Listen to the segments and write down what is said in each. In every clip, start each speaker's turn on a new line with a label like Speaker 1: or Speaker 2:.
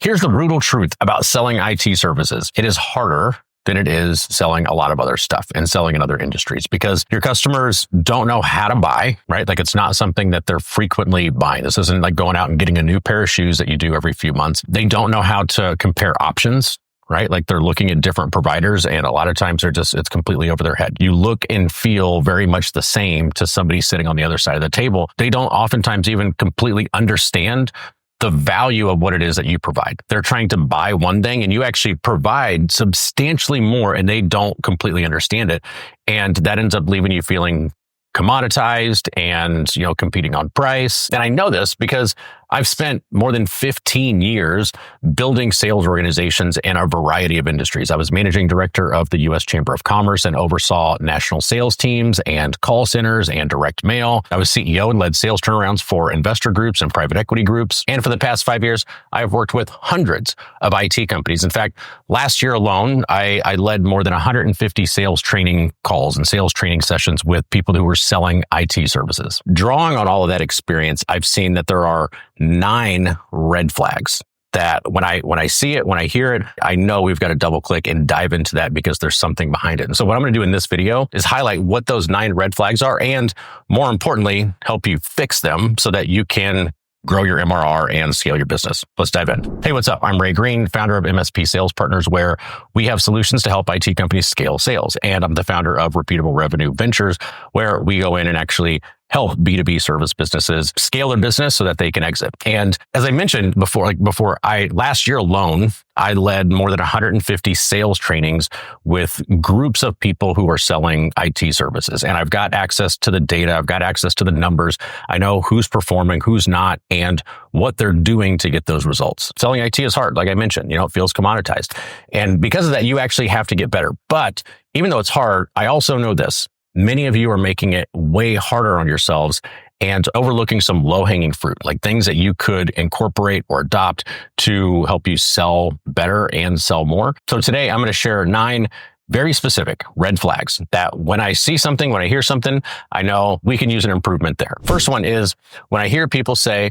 Speaker 1: Here's the brutal truth about selling IT services. It is harder than it is selling a lot of other stuff and selling in other industries because your customers don't know how to buy, right? Like it's not something that they're frequently buying. This isn't like going out and getting a new pair of shoes that you do every few months. They don't know how to compare options, right? Like they're looking at different providers and a lot of times it's completely over their head. You look and feel very much the same to somebody sitting on the other side of the table. They don't oftentimes even completely understand the value of what it is that you provide. They're trying to buy one thing and you actually provide substantially more and they don't completely understand it. And that ends up leaving you feeling commoditized and, competing on price. And I know this because I've spent more than 15 years building sales organizations in a variety of industries. I was managing director of the U.S. Chamber of Commerce and oversaw national sales teams and call centers and direct mail. I was CEO and led sales turnarounds for investor groups and private equity groups. And for the past 5 years, I have worked with hundreds of IT companies. In fact, last year alone, I led more than 150 sales training calls and sales training sessions with people who were selling IT services. Drawing on all of that experience, I've seen that there are 9 red flags that when I see it, when I hear it, I know we've got to double click and dive into that because there's something behind it. And so what I'm going to do in this video is highlight what those 9 red flags are and more importantly, help you fix them so that you can grow your MRR and scale your business. Let's dive in. Hey, what's up? I'm Ray Green, founder of MSP Sales Partners, where we have solutions to help IT companies scale sales. And I'm the founder of Repeatable Revenue Ventures, where we go in and actually help B2B service businesses scale their business so that they can exit. And as I mentioned before, last year alone, I led more than 150 sales trainings with groups of people who are selling IT services. And I've got access to the data. I've got access to the numbers. I know who's performing, who's not, and what they're doing to get those results. Selling IT is hard. Like I mentioned, it feels commoditized. And because of that, you actually have to get better. But even though it's hard, I also know this. Many of you are making it way harder on yourselves and overlooking some low-hanging fruit, like things that you could incorporate or adopt to help you sell better and sell more. So today I'm going to share 9 very specific red flags that when I see something, when I hear something, I know we can use an improvement there. First one is when I hear people say,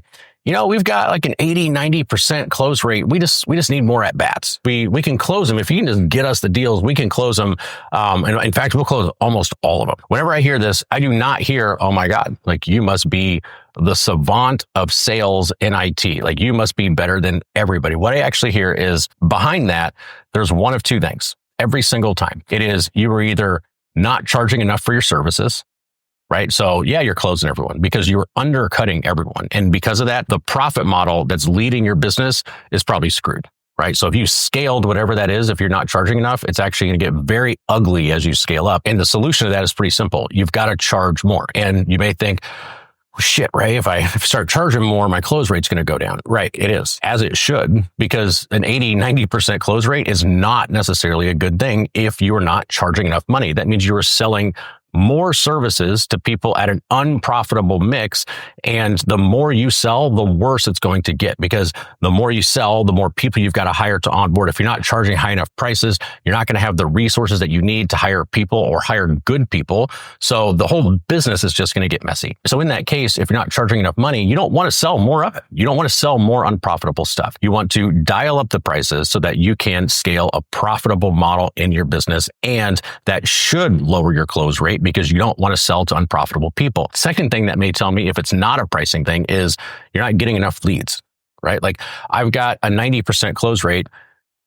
Speaker 1: we've got like an 80-90% close rate. We just need more at bats. We can close them. If you can just get us the deals, we can close them. And in fact, we'll close almost all of them. Whenever I hear this, I do not hear, oh my God, like you must be the savant of sales in IT. Like you must be better than everybody. What I actually hear is behind that, there's one of 2 things every single time. It is you are either not charging enough for your services, right? So yeah, you're closing everyone because you're undercutting everyone. And because of that, the profit model that's leading your business is probably screwed, right? So if you scaled whatever that is, if you're not charging enough, it's actually going to get very ugly as you scale up. And the solution to that is pretty simple. You've got to charge more. And you may think, well, shit, Ray, if I start charging more, my close rate's going to go down. Right. It is, as it should, because an 80-90% close rate is not necessarily a good thing if you are not charging enough money. That means you are selling more services to people at an unprofitable mix. And the more you sell, the worse it's going to get because the more you sell, the more people you've got to hire to onboard. If you're not charging high enough prices, you're not going to have the resources that you need to hire people or hire good people. So the whole business is just going to get messy. So in that case, if you're not charging enough money, you don't want to sell more of it. You don't want to sell more unprofitable stuff. You want to dial up the prices so that you can scale a profitable model in your business. And that should lower your close rate because you don't want to sell to unprofitable people. Second thing that may tell me if it's not a pricing thing is you're not getting enough leads, right? Like I've got a 90% close rate.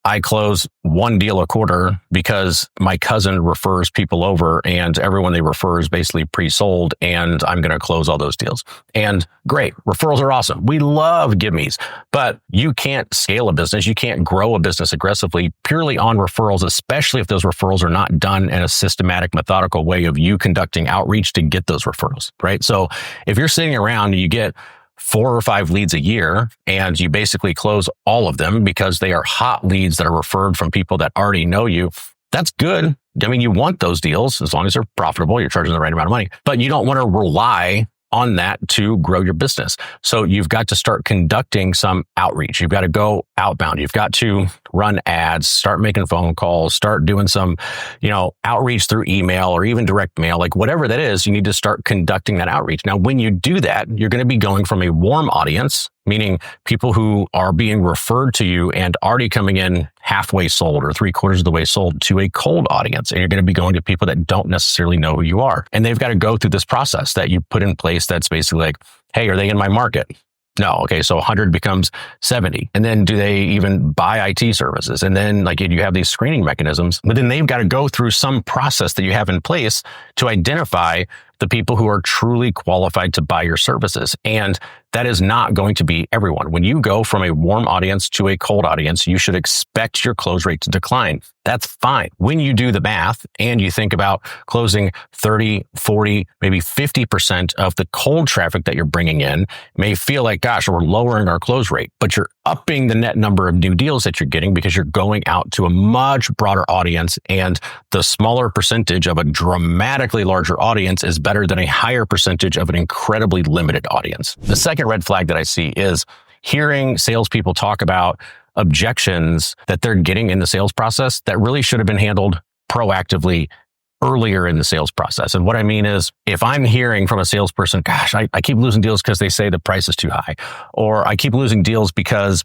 Speaker 1: I close 1 deal a quarter because my cousin refers people over and everyone they refer is basically pre-sold and I'm going to close all those deals. And great, referrals are awesome. We love give-me's, but you can't scale a business. You can't grow a business aggressively purely on referrals, especially if those referrals are not done in a systematic, methodical way of you conducting outreach to get those referrals, right? So if you're sitting around and you get 4 or 5 leads a year and you basically close all of them because they are hot leads that are referred from people that already know you, that's good. I mean, you want those deals as long as they're profitable, you're charging the right amount of money, but you don't want to rely on that to grow your business. So you've got to start conducting some outreach. You've got to go outbound. You've got to run ads, start making phone calls, start doing some, outreach through email or even direct mail, like whatever that is, you need to start conducting that outreach. Now, when you do that, you're going to be going from a warm audience, meaning people who are being referred to you and already coming in halfway sold or 3/4 of the way sold, to a cold audience. And you're going to be going to people that don't necessarily know who you are. And they've got to go through this process that you put in place that's basically like, hey, are they in my market? No. Okay. So 100 becomes 70. And then do they even buy IT services? And then you have these screening mechanisms, but then they've got to go through some process that you have in place to identify the people who are truly qualified to buy your services. And that is not going to be everyone. When you go from a warm audience to a cold audience, you should expect your close rate to decline. That's fine. When you do the math and you think about closing 30, 40, maybe 50% of the cold traffic that you're bringing in, it may feel like, gosh, we're lowering our close rate, but you're upping the net number of new deals that you're getting because you're going out to a much broader audience, and the smaller percentage of a dramatically larger audience is better than a higher percentage of an incredibly limited audience. The second red flag that I see is hearing salespeople talk about objections that they're getting in the sales process that really should have been handled proactively earlier in the sales process. And what I mean is, if I'm hearing from a salesperson, gosh, I keep losing deals because they say the price is too high, or I keep losing deals because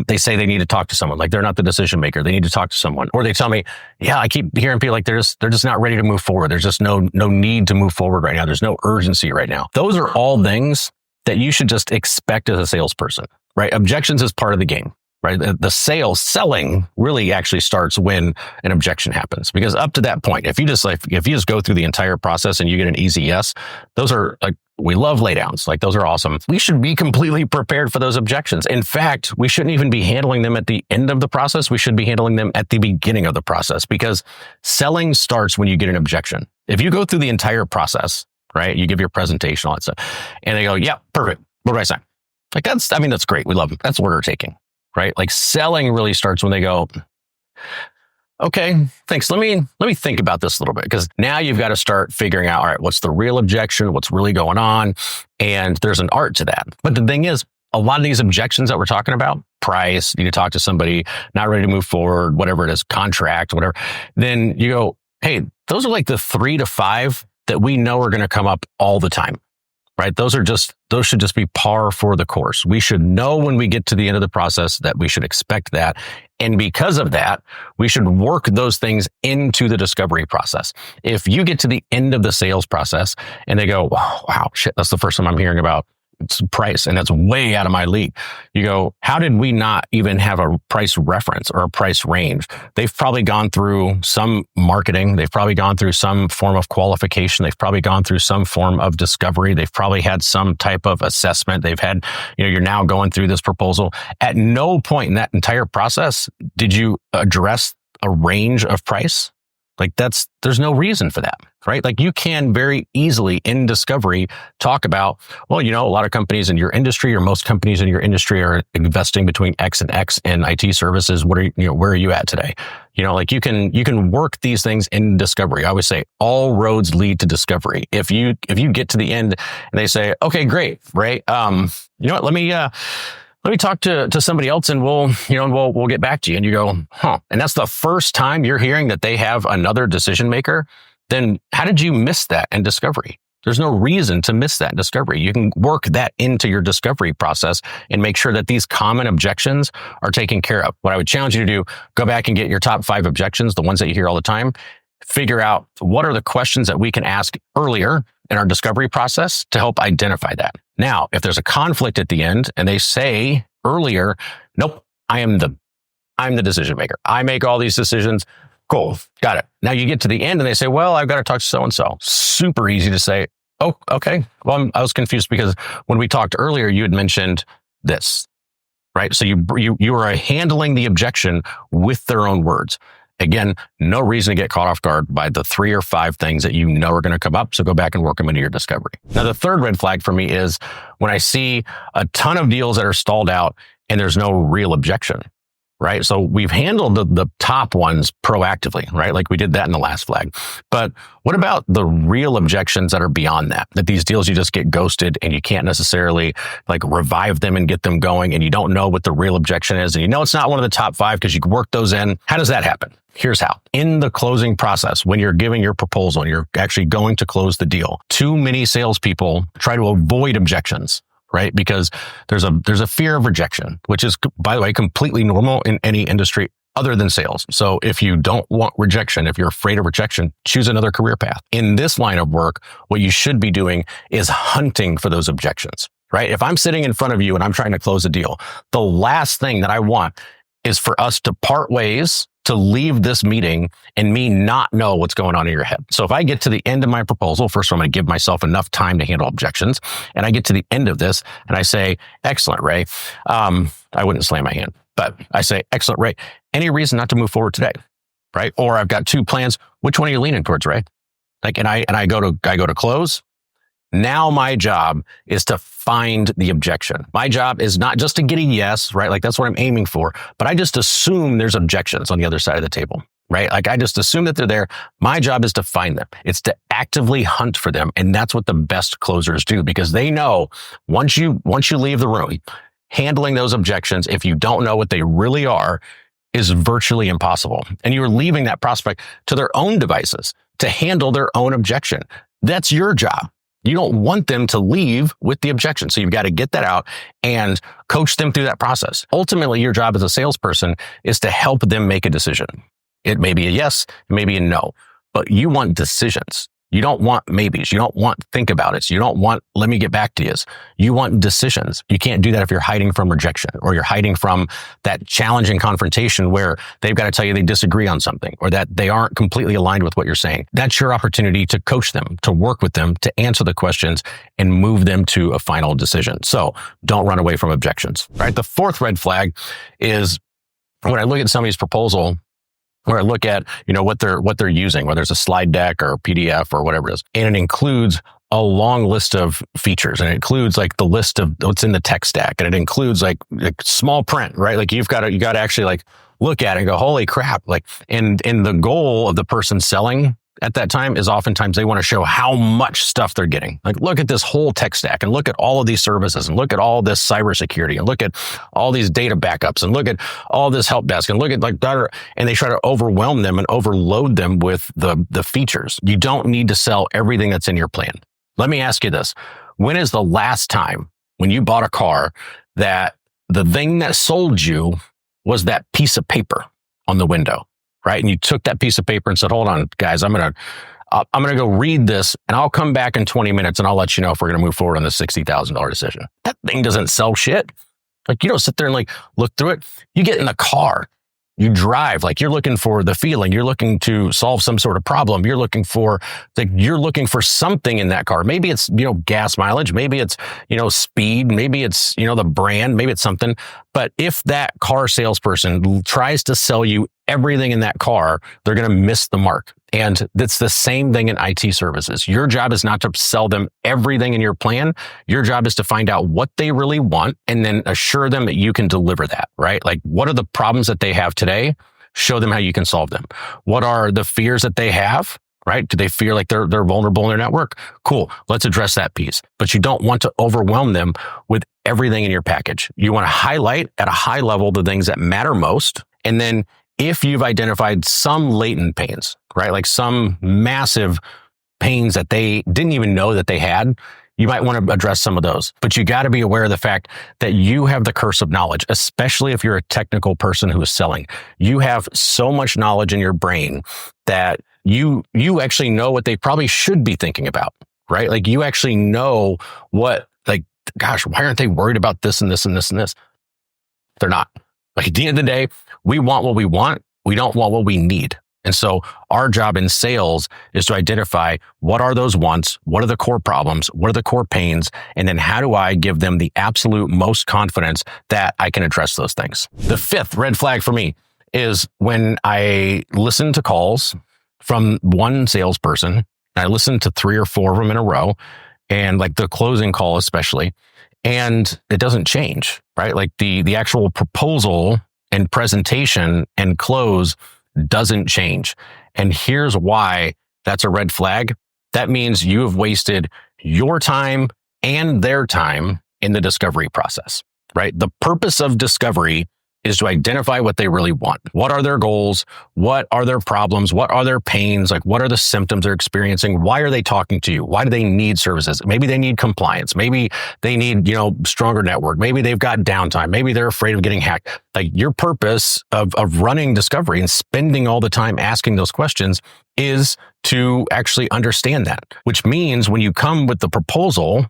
Speaker 1: they say they need to talk to someone, like they're not the decision maker, they need to talk to someone, or they tell me, yeah, I keep hearing people like they're just not ready to move forward. There's just no need to move forward right now. There's no urgency right now. Those are all things that you should just expect as a salesperson, right? Objections is part of the game. Right? The selling really actually starts when an objection happens, because up to that point, if you just go through the entire process and you get an easy yes, those are we love laydowns. Those are awesome. We should be completely prepared for those objections. In fact, we shouldn't even be handling them at the end of the process. We should be handling them at the beginning of the process, because selling starts when you get an objection. If you go through the entire process, right? You give your presentation, all that stuff, and they go, yeah, perfect. What do I sign? That's great. We love it. That's order taking. Right? Selling really starts when they go, okay, thanks. Let me think about this a little bit, because now you've got to start figuring out, all right, what's the real objection? What's really going on? And there's an art to that. But the thing is, a lot of these objections that we're talking about, price, you need to talk to somebody, not ready to move forward, whatever it is, contract, whatever. Then you go, hey, those are the 3 to 5 that we know are going to come up all the time. Right? Those should just be par for the course. We should know when we get to the end of the process that we should expect that. And because of that, we should work those things into the discovery process. If you get to the end of the sales process and they go, wow, shit, that's the first time I'm hearing about price, and that's way out of my league. You go, how did we not even have a price reference or a price range? They've probably gone through some marketing. They've probably gone through some form of qualification. They've probably gone through some form of discovery. They've probably had some type of assessment. They've had, you're now going through this proposal. At no point in that entire process did you address a range of price. There's no reason for that, right? You can very easily in discovery talk about, well, a lot of companies in your industry, or most companies in your industry, are investing between X and X in IT services. Where are you at today? You can work these things in discovery. I always say all roads lead to discovery. If you get to the end and they say, okay, great, right? You know what? Let me talk to somebody else, and we'll get back to you. And you go, huh? And that's the first time you're hearing that they have another decision maker. Then how did you miss that in discovery? There's no reason to miss that in discovery. You can work that into your discovery process and make sure that these common objections are taken care of. What I would challenge you to do, go back and get your top 5 objections, the ones that you hear all the time. Figure out what are the questions that we can ask earlier in our discovery process to help identify that. Now, if there's a conflict at the end and they say earlier, nope, I'm the decision maker. I make all these decisions. Cool. Got it. Now you get to the end and they say, well, I've got to talk to so-and-so. Super easy to say, oh, okay. Well, I was confused because when we talked earlier, you had mentioned this, right? So you are handling the objection with their own words. Again, no reason to get caught off guard by the 3 or 5 things that are going to come up. So go back and work them into your discovery. Now, the third red flag for me is when I see a ton of deals that are stalled out and there's no real objection, right? So we've handled the top ones proactively, right? Like we did that in the last flag. But what about the real objections that are beyond that? That these deals you just get ghosted and you can't necessarily like revive them and get them going, and you don't know what the real objection is, and you know it's not one of the top 5 because you work those in. How does that happen? Here's how. In the closing process, when you're giving your proposal and you're actually going to close the deal, too many salespeople try to avoid objections, right? Because there's a fear of rejection, which is, by the way, completely normal in any industry other than sales. So if you don't want rejection, if you're afraid of rejection, choose another career path. In this line of work, what you should be doing is hunting for those objections, right? If I'm sitting in front of you and I'm trying to close a deal, the last thing that I want is for us to part ways, to leave this meeting and me not know what's going on in your head. So if I get to the end of my proposal, first of all, I'm going to give myself enough time to handle objections. And I get to the end of this and I say, excellent, Ray. I wouldn't slam my hand, but I say, excellent, Ray. Any reason not to move forward today? Right? Or I've got 2 plans. Which one are you leaning towards, Ray? Like, and I go to close. Now my job is to find the objection. My job is not just to get a yes, right? Like that's what I'm aiming for, but I just assume there's objections on the other side of the table, right? Like I just assume that they're there. My job is to find them. It's to actively hunt for them. And that's what the best closers do, because they know once you leave the room, handling those objections, if you don't know what they really are, is virtually impossible. And you're leaving that prospect to their own devices to handle their own objection. That's your job. You don't want them to leave with the objection. So you've got to get that out and coach them through that process. Ultimately, your job as a salesperson is to help them make a decision. It may be a yes, it may be a no, but you want decisions. You don't want maybes. You don't want think about it. You don't want let me get back to you. You want decisions. You can't do that if you're hiding from rejection, or you're hiding from that challenging confrontation where they've got to tell you they disagree on something, or that they aren't completely aligned with what you're saying. That's your opportunity to coach them, to work with them, to answer the questions and move them to a final decision. So don't run away from objections, right? The 4th red flag is when I look at somebody's proposal, where I look at, what they're using, whether it's a slide deck or a PDF or whatever it is. And it includes a long list of features, and it includes like the list of what's in the tech stack. And it includes like small print, right? Like you got to actually like look at it and go, holy crap. Like, and the goal of the person selling at that time is oftentimes they want to show how much stuff they're getting. Like, look at this whole tech stack and look at all of these services and look at all this cybersecurity and look at all these data backups and look at all this help desk and look at like that. And they try to overwhelm them and overload them with the features. You don't need to sell everything that's in your plan. Let me ask you this. When is the last time when you bought a car that the thing that sold you was that piece of paper on the window? Right? And you took that piece of paper and said, hold on, guys, I'm going to go read this and I'll come back in 20 minutes and I'll let you know if we're going to move forward on the $60,000 decision. That thing doesn't sell shit. Like, you don't sit there and like look through it. You get in the car, you drive, like you're looking for the feeling, you're looking to solve some sort of problem. You're looking for something in that car. Maybe it's, gas mileage. Maybe it's, speed. Maybe it's, the brand. Maybe it's something. But if that car salesperson tries to sell you everything in that car, they're going to miss the mark. And that's the same thing in IT services. Your job is not to sell them everything in your plan. Your job is to find out what they really want and then assure them that you can deliver that, right? Like, what are the problems that they have today? Show them how you can solve them. What are the fears that they have? Right? Do they feel like they're vulnerable in their network? Cool. Let's address that piece. But you don't want to overwhelm them with everything in your package. You want to highlight at a high level the things that matter most. And then if you've identified some latent pains, right? Like some massive pains that they didn't even know that they had, you might want to address some of those. But you got to be aware of the fact that you have the curse of knowledge, especially if you're a technical person who is selling. You have so much knowledge in your brain that you actually know what they probably should be thinking about, right? Like you actually know what, like, gosh, why aren't they worried about this and this and this and this? They're not. Like at the end of the day, we want what we want. We don't want what we need. And so our job in sales is to identify what are those wants, what are the core problems, what are the core pains, and then how do I give them the absolute most confidence that I can address those things. The 5th red flag for me is when I listen to calls from one salesperson, and I listen to 3 or 4 of them in a row, and like the closing call especially, and it doesn't change, right? Like the actual proposal and presentation and close doesn't change. And here's why that's a red flag. That means you have wasted your time and their time in the discovery process, right? The purpose of discovery is to identify what they really want. What are their goals? What are their problems? What are their pains? Like, what are the symptoms they're experiencing? Why are they talking to you? Why do they need services? Maybe they need compliance. Maybe they need, stronger network. Maybe they've got downtime. Maybe they're afraid of getting hacked. Like, your purpose of running discovery and spending all the time asking those questions is to actually understand that, which means when you come with the proposal,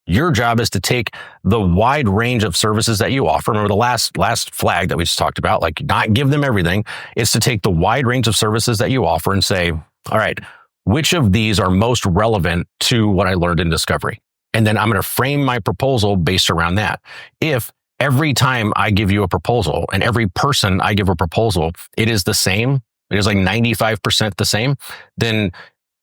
Speaker 1: your job is to take the wide range of services that you offer. Remember the last flag that we just talked about, like not give them everything. It's to take the wide range of services that you offer and say, all right, which of these are most relevant to what I learned in discovery? And then I'm going to frame my proposal based around that. If every time I give you a proposal and every person I give a proposal, it is the same, it is like 95% the same, then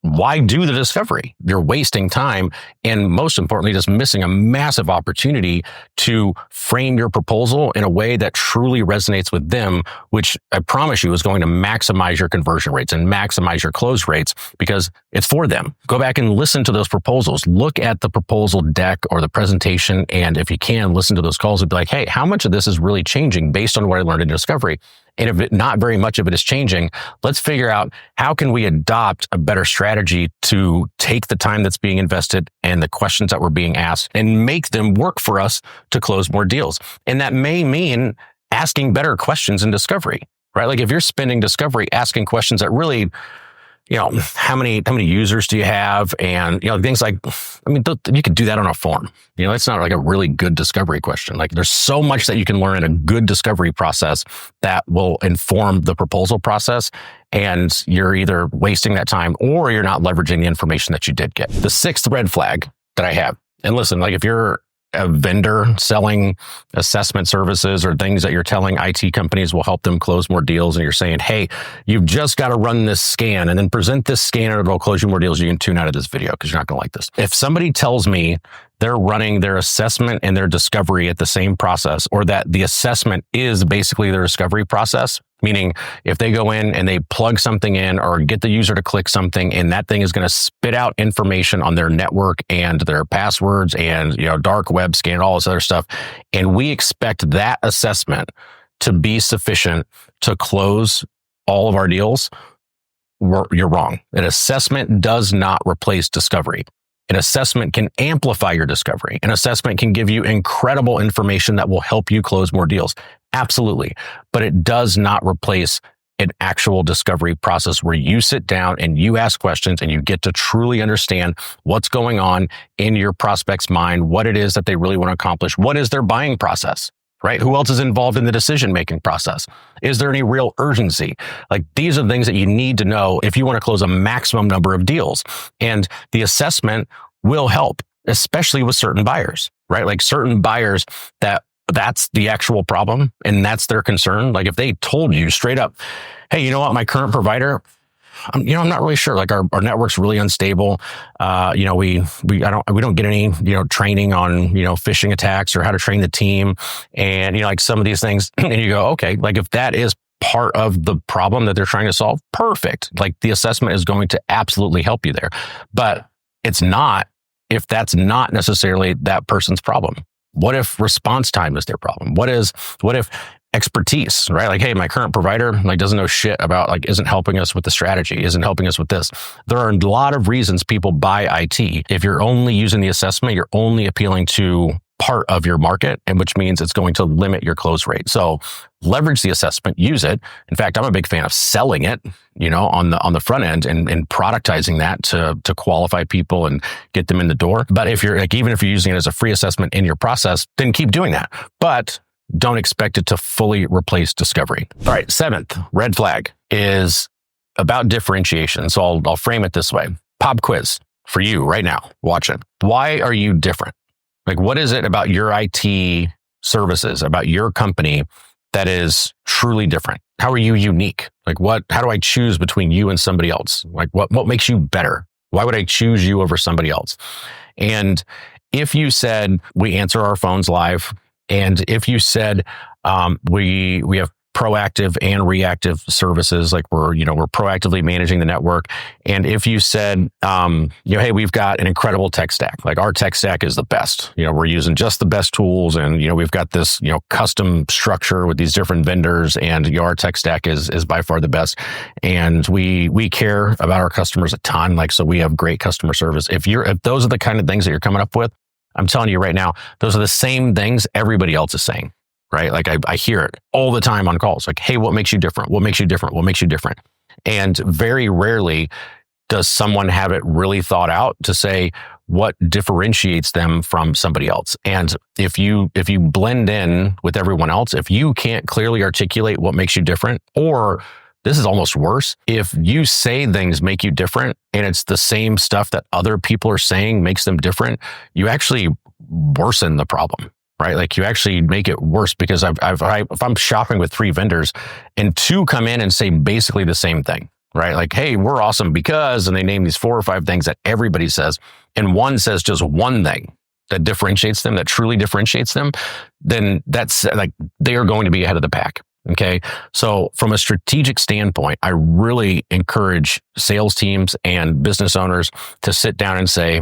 Speaker 1: why do the discovery? You're wasting time and, most importantly, just missing a massive opportunity to frame your proposal in a way that truly resonates with them, which I promise you is going to maximize your conversion rates and maximize your close rates because it's for them. Go back and listen to those proposals. Look at the proposal deck or the presentation, and if you can, listen to those calls and be like, hey, how much of this is really changing based on what I learned in discovery? And if not very much of it is changing, let's figure out how can we adopt a better strategy to take the time that's being invested and the questions that were being asked and make them work for us to close more deals. And that may mean asking better questions in discovery, right? Like if you're spending discovery asking questions that really, how many users do you have? And, things like, you could do that on a form. It's not like a really good discovery question. Like there's so much that you can learn in a good discovery process that will inform the proposal process. And you're either wasting that time or you're not leveraging the information that you did get. The sixth red flag that I have, and listen, like if you're a vendor selling assessment services or things that you're telling IT companies will help them close more deals, and you're saying, hey, you've just got to run this scan and then present this scan and it'll close you more deals, you can tune out of this video because you're not going to like this. If somebody tells me they're running their assessment and their discovery at the same process, or that the assessment is basically their discovery process, meaning if they go in and they plug something in or get the user to click something and that thing is going to spit out information on their network and their passwords and, dark web scan, all this other stuff. And we expect that assessment to be sufficient to close all of our deals. You're wrong. An assessment does not replace discovery. An assessment can amplify your discovery. An assessment can give you incredible information that will help you close more deals. Absolutely. But it does not replace an actual discovery process where you sit down and you ask questions and you get to truly understand what's going on in your prospect's mind, what it is that they really want to accomplish, what is their buying process, right? Who else is involved in the decision-making process? Is there any real urgency? Like these are things that you need to know if you want to close a maximum number of deals. And the assessment will help, especially with certain buyers, right? Like certain buyers that's the actual problem and that's their concern. Like if they told you straight up, hey, you know what, my current provider, I'm not really sure. Like our network's really unstable. We don't get any, training on, phishing attacks or how to train the team. And, like some of these things, and you go, okay, like if that is part of the problem that they're trying to solve, perfect. Like the assessment is going to absolutely help you there. But it's not if that's not necessarily that person's problem. What if response time is their problem? What if expertise, right? Like, hey, my current provider doesn't know shit about isn't helping us with the strategy, isn't helping us with this. There are a lot of reasons people buy IT. If you're only using the assessment, you're only appealing to part of your market, and which means it's going to limit your close rate. So leverage the assessment, use it. In fact, I'm a big fan of selling it, on the front end and productizing that to qualify people and get them in the door. But if you're even if you're using it as a free assessment in your process, then keep doing that. But don't expect it to fully replace discovery. All right, seventh red flag is about differentiation. So I'll frame it this way. Pop quiz for you right now. Watch it. Why are you different? Like, what is it about your IT services, about your company that is truly different? How are you unique? Like, how do I choose between you and somebody else? Like, what makes you better? Why would I choose you over somebody else? And if you said we answer our phones live, and if you said we have proactive and reactive services. Like we're proactively managing the network. And if you said, hey, we've got an incredible tech stack, like our tech stack is the best, we're using just the best tools, and, we've got this, custom structure with these different vendors, and our tech stack is by far the best. And we care about our customers a ton. Like, so we have great customer service. If those are the kind of things that you're coming up with, I'm telling you right now, those are the same things everybody else is saying. Right? Like I hear it all the time on calls. Like, hey, what makes you different? What makes you different? What makes you different? And very rarely does someone have it really thought out to say what differentiates them from somebody else. And if you blend in with everyone else, if you can't clearly articulate what makes you different, or this is almost worse, if you say things make you different and it's the same stuff that other people are saying makes them different, you actually worsen the problem. Right? Like you actually make it worse, because if I'm shopping with 3 vendors and 2 come in and say basically the same thing, right? Like, hey, we're awesome because, and they name these 4 or 5 things that everybody says, and one says just one thing that differentiates them, that truly differentiates them, then that's like, they are going to be ahead of the pack. Okay. So from a strategic standpoint, I really encourage sales teams and business owners to sit down and say,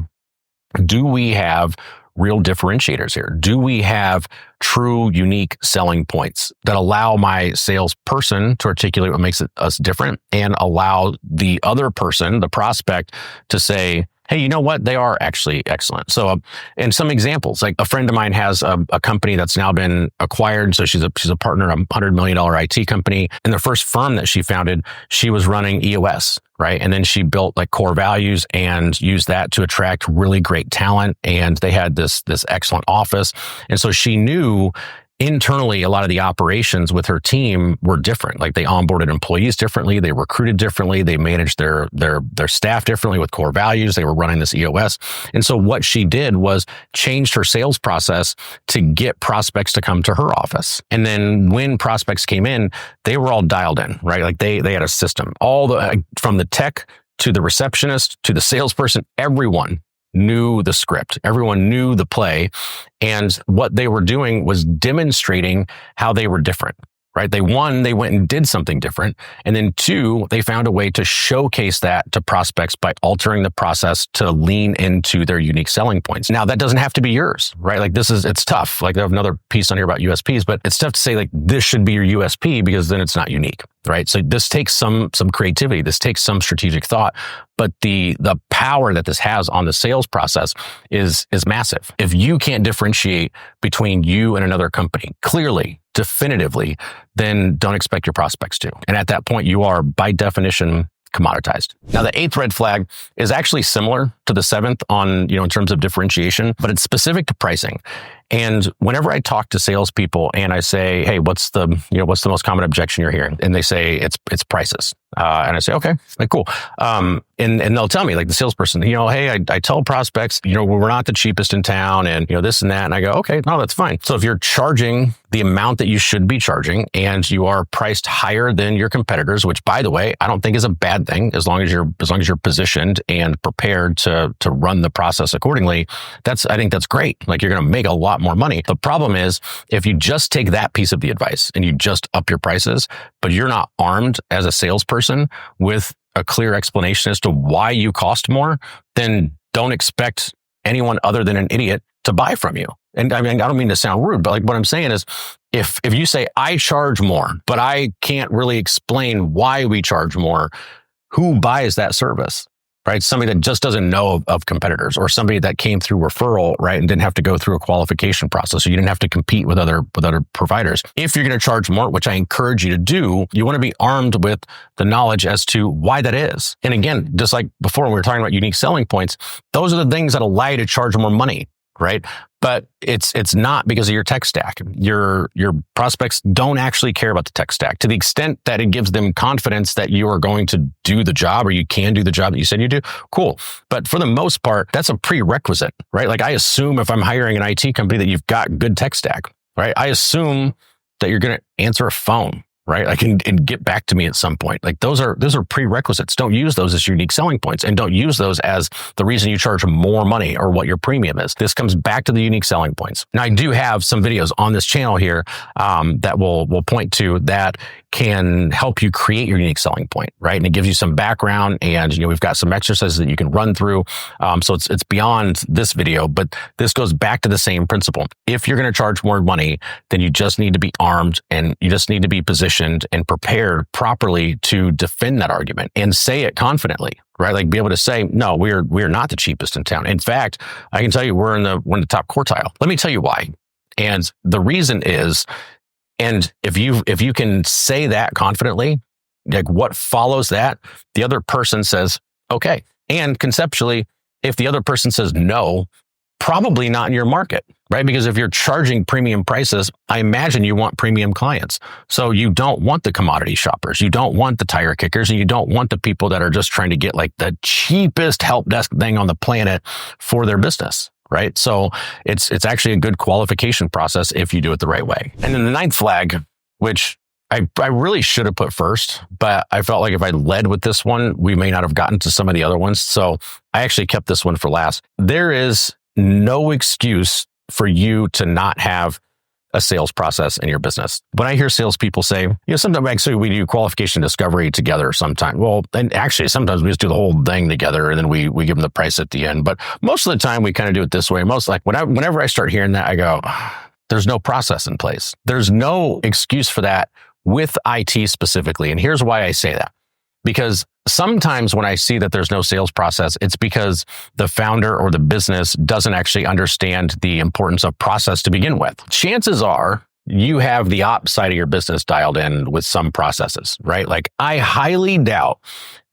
Speaker 1: do we have real differentiators here? Do we have true, unique selling points that allow my salesperson to articulate what makes us different, and allow the other person, the prospect, to say, hey, you know what? They are actually excellent. So, and some examples, like a friend of mine has a company that's now been acquired. So she's a partner in a $100 million IT company. And the first firm that she founded, she was running EOS, right? And then she built like core values and used that to attract really great talent. And they had this excellent office. And so she knew internally, a lot of the operations with her team were different. Like they onboarded employees differently, they recruited differently, they managed their staff differently with core values. They were running this EOS. And so what she did was changed her sales process to get prospects to come to her office. And then when prospects came in, they were all dialed in, right? Like they had a system, from the tech to the receptionist to the salesperson, everyone knew the script. Everyone knew the play. And what they were doing was demonstrating how they were different, right? They went and did something different. And then 2, they found a way to showcase that to prospects by altering the process to lean into their unique selling points. Now, that doesn't have to be yours, right? Like it's tough. Like I have another piece on here about USPs, but it's tough to say like this should be your USP, because then it's not unique, right? So this takes some creativity. This takes some strategic thought. But the power that this has on the sales process is massive. If you can't differentiate between you and another company clearly, definitively, then don't expect your prospects to. And at that point, you are by definition commoditized. Now, the 8th red flag is actually similar to the 7th on, in terms of differentiation, but it's specific to pricing. And whenever I talk to salespeople and I say, hey, what's the most common objection you're hearing? And they say it's prices. And I say, okay, like, cool. And they'll tell me, like the salesperson, hey, I tell prospects, we're not the cheapest in town, and this and that. And I go, okay, no, that's fine. So if you're charging the amount that you should be charging and you are priced higher than your competitors, which by the way, I don't think is a bad thing, as long as you're positioned and prepared to run the process accordingly, I think that's great. Like you're going to make a lot more money. The problem is if you just take that piece of the advice and you just up your prices, but you're not armed as a salesperson with a clear explanation as to why you cost more, then don't expect anyone other than an idiot to buy from you. And I mean, I don't mean to sound rude, but like what I'm saying is if you say I charge more, but I can't really explain why we charge more, who buys that service? Right? Somebody that just doesn't know of competitors, or somebody that came through referral, right? And didn't have to go through a qualification process. So you didn't have to compete with other providers. If you're going to charge more, which I encourage you to do, you want to be armed with the knowledge as to why that is. And again, just like before, when we were talking about unique selling points, those are the things that allow you to charge more money, right? But it's not because of your tech stack. Your prospects don't actually care about the tech stack to the extent that it gives them confidence that you are going to do the job, or you can do the job that you said you do. Cool. But for the most part, that's a prerequisite, right? Like I assume if I'm hiring an IT company that you've got good tech stack, right? I assume that you're going to answer a phone, right? Like, and get back to me at some point. Like those are prerequisites. Don't use those as unique selling points, and don't use those as the reason you charge more money or what your premium is. This comes back to the unique selling points. Now, I do have some videos on this channel here that will point to that can help you create your unique selling point, right? And it gives you some background, and we've got some exercises that you can run through. So it's beyond this video, but this goes back to the same principle. If you're going to charge more money, then you just need to be armed, and you just need to be positioned and prepared properly to defend that argument and say it confidently, right? Like be able to say, no, we're not the cheapest in town. In fact, I can tell you we're in the top quartile. Let me tell you why. And the reason is, and if you can say that confidently, like what follows that, the other person says, okay. And conceptually, if the other person says no, probably not in your market, right? Because if you're charging premium prices, I imagine you want premium clients. So you don't want the commodity shoppers. You don't want the tire kickers, and you don't want the people that are just trying to get like the cheapest help desk thing on the planet for their business. Right. So it's actually a good qualification process if you do it the right way. And then the ninth flag, which I really should have put first, but I felt like if I led with this one, we may not have gotten to some of the other ones. So I actually kept this one for last. There is no excuse for you to not have a sales process in your business. When I hear salespeople say, sometimes actually we do qualification discovery together sometimes. Well, and actually sometimes we just do the whole thing together, and then we give them the price at the end. But most of the time we kind of do it this way. Most like whenever I start hearing that, I go, there's no process in place. There's no excuse for that with IT specifically. And here's why I say that. Because sometimes when I see that there's no sales process, it's because the founder or the business doesn't actually understand the importance of process to begin with. Chances are you have the ops side of your business dialed in with some processes, right? Like I highly doubt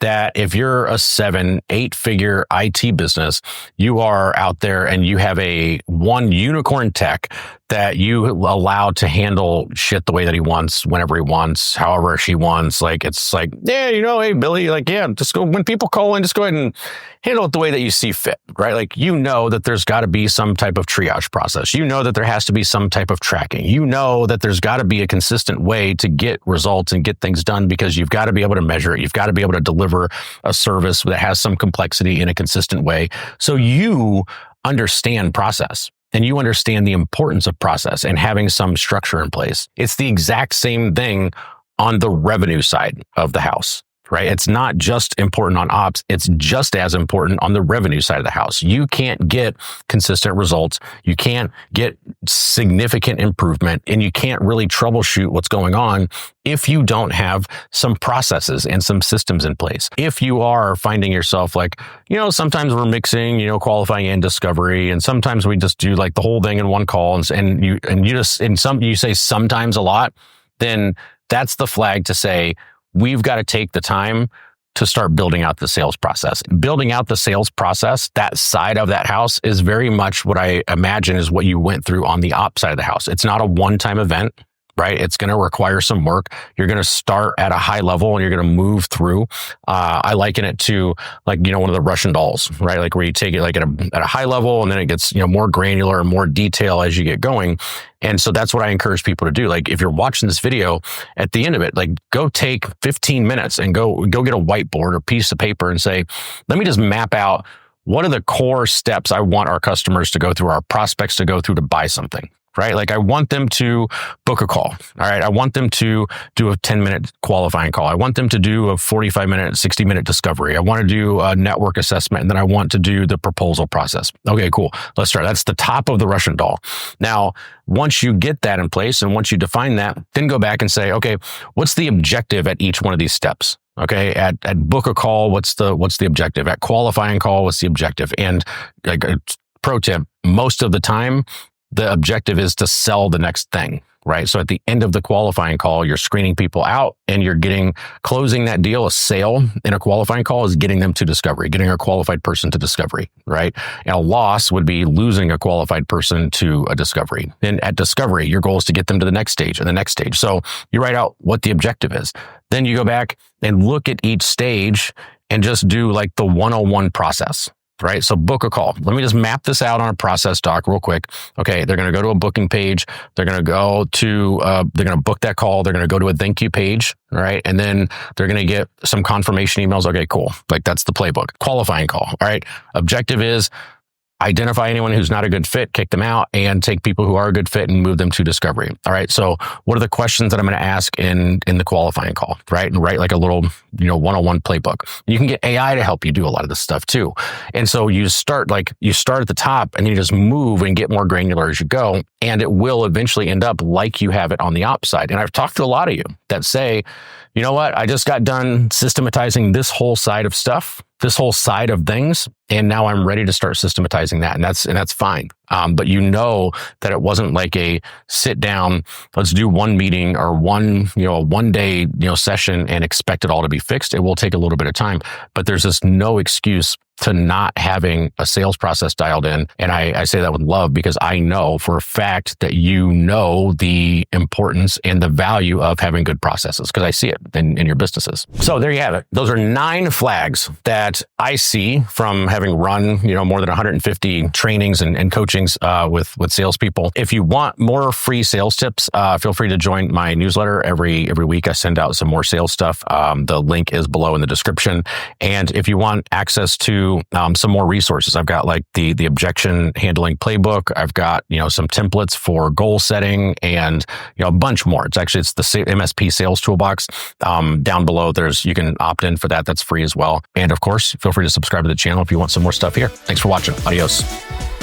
Speaker 1: that if you're a 7-8 figure IT business, you are out there and you have one unicorn tech that you allow to handle shit the way that he wants, whenever he wants, however she wants. Like, it's like, yeah, hey, Billy, like, yeah, just go, when people call in, just go ahead and handle it the way that you see fit, right? Like, that there's got to be some type of triage process. That there has to be some type of tracking. That there's got to be a consistent way to get results and get things done, because you've got to be able to measure it. You've got to be able to deliver a service that has some complexity in a consistent way. So you understand process. And you understand the importance of process and having some structure in place. It's the exact same thing on the revenue side of the house, right? It's not just important on ops. It's just as important on the revenue side of the house. You can't get consistent results. You can't get significant improvement, and you can't really troubleshoot what's going on if you don't have some processes and some systems in place. If you are finding yourself like, sometimes we're mixing, qualifying and discovery, and sometimes we just do like the whole thing in one call, and you say sometimes a lot, then that's the flag to say, we've got to take the time to start building out the sales process. Building out the sales process, that side of that house, is very much what I imagine is what you went through on the ops side of the house. It's not a one-time event, right? It's going to require some work. You're going to start at a high level and you're going to move through. I liken it to like, one of the Russian dolls, right? Like where you take it like at a high level, and then it gets, more granular and more detail as you get going. And so that's what I encourage people to do. Like if you're watching this video, at the end of it, like go take 15 minutes and go get a whiteboard or piece of paper and say, let me just map out what are the core steps I want our customers to go through, our prospects to go through to buy something. Right? Like I want them to book a call. All right. I want them to do a 10-minute qualifying call. I want them to do a 45-minute, 60-minute discovery. I want to do a network assessment, and then I want to do the proposal process. Okay, cool. Let's start. That's the top of the Russian doll. Now, once you get that in place and once you define that, then go back and say, okay, what's the objective at each one of these steps? Okay, at book a call, what's the objective? At qualifying call, what's the objective? And like a pro tip, most of the time, the objective is to sell the next thing, right? So at the end of the qualifying call, you're screening people out and you're closing that deal. A sale in a qualifying call is getting them to discovery, getting a qualified person to discovery, right? And a loss would be losing a qualified person to a discovery. Then at discovery, your goal is to get them to the next stage and the next stage. So you write out what the objective is. Then you go back and look at each stage and just do like the 101 process. right? So book a call. Let me just map this out on a process doc real quick. Okay, they're going to go to a booking page. They're going to go to, they're going to book that call. They're going to go to a thank you page, right? And then they're going to get some confirmation emails. Okay, cool. Like that's the playbook. Qualifying call, all right? Objective is identify anyone who's not a good fit, kick them out, and take people who are a good fit and move them to discovery. All right. So what are the questions that I'm going to ask in the qualifying call, right? And write like a little, one-on-one playbook. You can get AI to help you do a lot of this stuff too. And so you start at the top and you just move and get more granular as you go. And it will eventually end up like you have it on the ops side. And I've talked to a lot of you that say, you know what? I just got done systematizing this whole side of stuff, this whole side of things. And now I'm ready to start systematizing that. And that's fine. But you know that it wasn't like a sit down, let's do one meeting or one day, session and expect it all to be fixed. It will take a little bit of time, but there's just no excuse to not having a sales process dialed in. And I say that with love because I know for a fact that you know the importance and the value of having good processes because I see it in your businesses. So there you have it. Those are 9 flags that I see from having run, more than 150 trainings and coachings with salespeople. If you want more free sales tips, feel free to join my newsletter. Every week I send out some more sales stuff. The link is below in the description. And if you want access to some more resources, I've got like the objection handling playbook. I've got, some templates for goal setting and, a bunch more. It's the MSP sales toolbox. Down below, you can opt in for that. That's free as well. And of course, feel free to subscribe to the channel if you want some more stuff here. Thanks for watching. Adios.